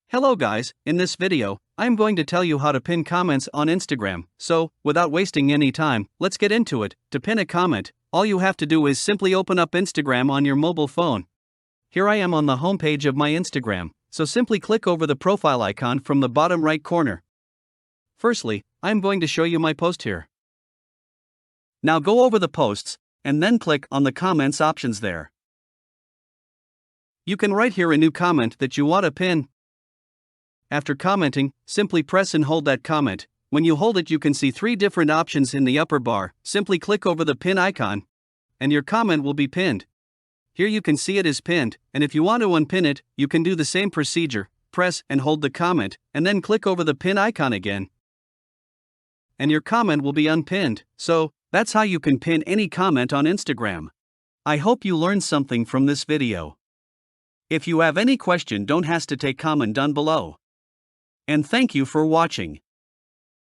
Hello guys, in this video, I'm going to tell you how to pin comments on Instagram. So, without wasting any time, let's get into it. To pin a comment, all you have to do is simply open up Instagram on your mobile phone. Here I am on the homepage of my Instagram, so simply click over the profile icon from the bottom right corner. Firstly, I'm going to show you my post here. Now go over the posts, and then click on the comments options there. You can write here a new comment that you want to pin. After commenting, simply press and hold that comment. When you hold it, you can see three different options in the upper bar. Simply click over the pin icon, and your comment will be pinned. Here you can see it is pinned, and if you want to unpin it, you can do the same procedure. Press and hold the comment, and then click over the pin icon again, and your comment will be unpinned. So, that's how you can pin any comment on Instagram. I hope you learned something from this video. If you have any question, don't hesitate to comment down below. And thank you for watching.